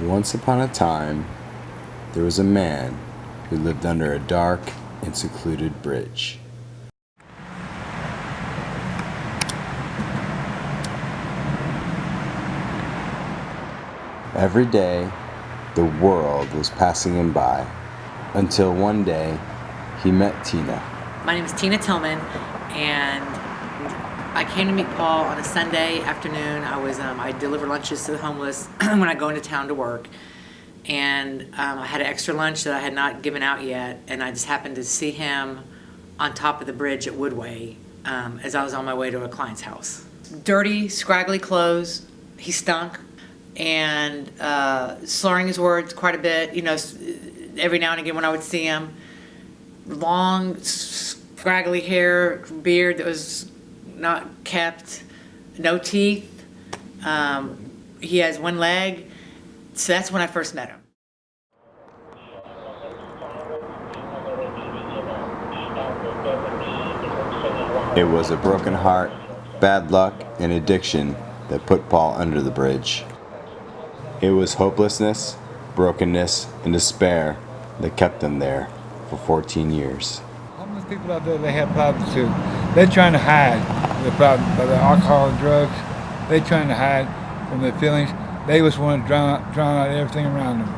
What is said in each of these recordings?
Once upon a time, there was a man who lived under a dark and secluded bridge. Every day, the world was passing him by, until one day, he met Tina. My name is Tina Tillman, and I came to meet Paul on a Sunday afternoon. I deliver lunches to the homeless when I go into town to work, and I had an extra lunch that I had not given out yet, and I just happened to see him on top of the bridge at Woodway as I was on my way to a client's house. Dirty, scraggly clothes. He stunk, and slurring his words quite a bit. You know, every now and again when I would see him, long, scraggly hair, beard that was not kept, no teeth. He has one leg. So that's when I first met him. It was a broken heart, bad luck, and addiction that put Paul under the bridge. It was hopelessness, brokenness, and despair that kept him there for 14 years. Homeless people out there, they have problems too. They're trying to hide the problem by the alcohol and drugs. They're trying to hide from their feelings. They just want to drown out everything around them.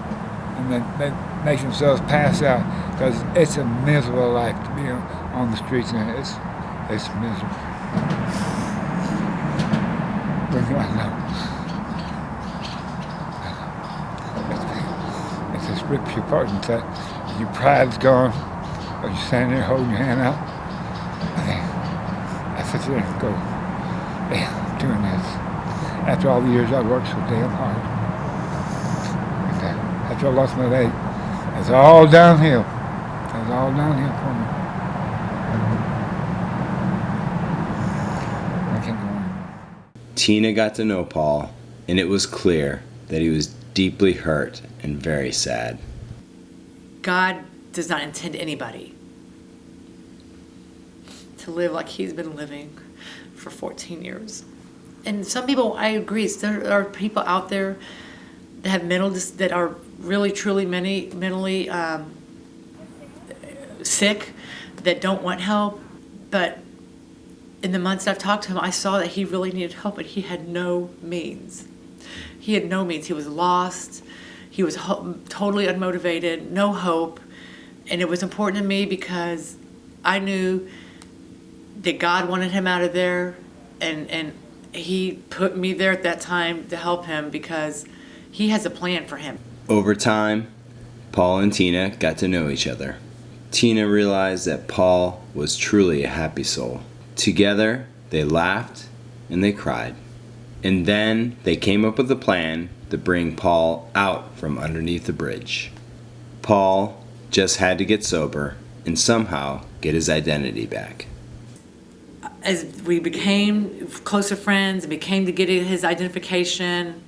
And then they make themselves pass out because it's a miserable life to be on the streets, and it's miserable. I know. It just rips you apart inside. Your pride's gone, or you're standing there holding your hand out. I sit there and go, damn, doing this. After all the years I worked so damn hard. And after I lost my leg, it's all downhill. It's all downhill for me. I can't go on. Tina got to know Paul, and it was clear that he was deeply hurt and very sad. God does not intend anybody to live like he's been living for 14 years. And some people, I agree, there are people out there that have that are really, truly mentally sick, that don't want help. But in the months I've talked to him, I saw that he really needed help, but he had no means. He had no means. He was lost. He was totally unmotivated, no hope. And it was important to me because I knew that God wanted him out of there, and he put me there at that time to help him because he has a plan for him. Over time, Paul and Tina got to know each other. Tina realized that Paul was truly a happy soul. Together, they laughed and they cried. And then they came up with a plan to bring Paul out from underneath the bridge. Paul just had to get sober and somehow get his identity back. As we became closer friends and became to get his identification,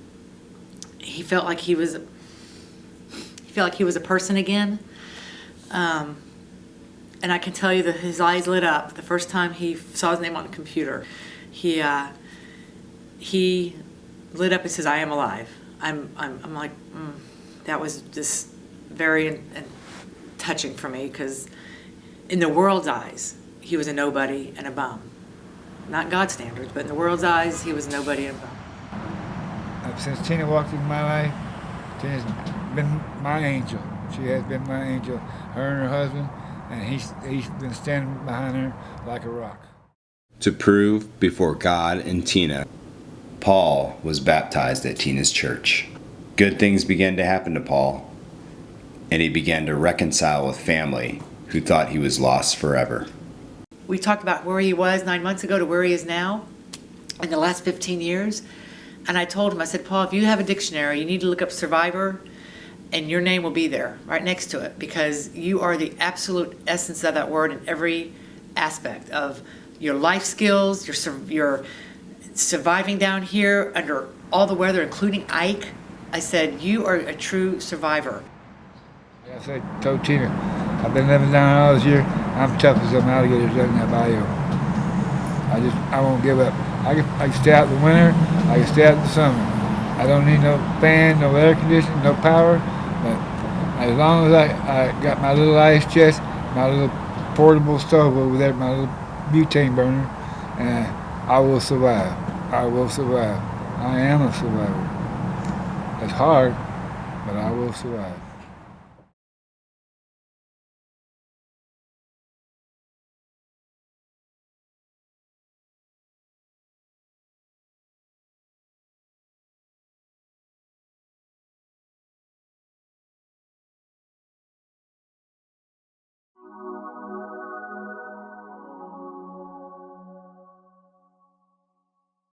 he felt like he was a person again. And I can tell you that his eyes lit up the first time he saw his name on the computer. He lit up and says, "I am alive." I'm like, that was just very touching for me, because in the world's eyes, he was a nobody and a bum. Not God's standards, but in the world's eyes, he was nobody and a bum. Since Tina walked into my life, Tina's been my angel. She has been my angel, her and her husband, and he's been standing behind her like a rock. To prove before God and Tina, Paul was baptized at Tina's church. Good things began to happen to Paul, and he began to reconcile with family who thought he was lost forever. We talked about where he was 9 months ago to where he is now in the last 15 years. And I told him, I said, Paul, if you have a dictionary, you need to look up survivor, and your name will be there right next to it, because you are the absolute essence of that word in every aspect of your life skills, your surviving down here under all the weather, including Ike. I said, you are a true survivor. Like I said, told Tina, I've been living down all those years. I'm tough as some alligators in that bayou. I won't give up. I can stay out in the winter, I can stay out in the summer. I don't need no fan, no air conditioning, no power. But as long as I got my little ice chest, my little portable stove over there, my little butane burner, I will survive. I will survive. I am a survivor. It's hard, but I will survive.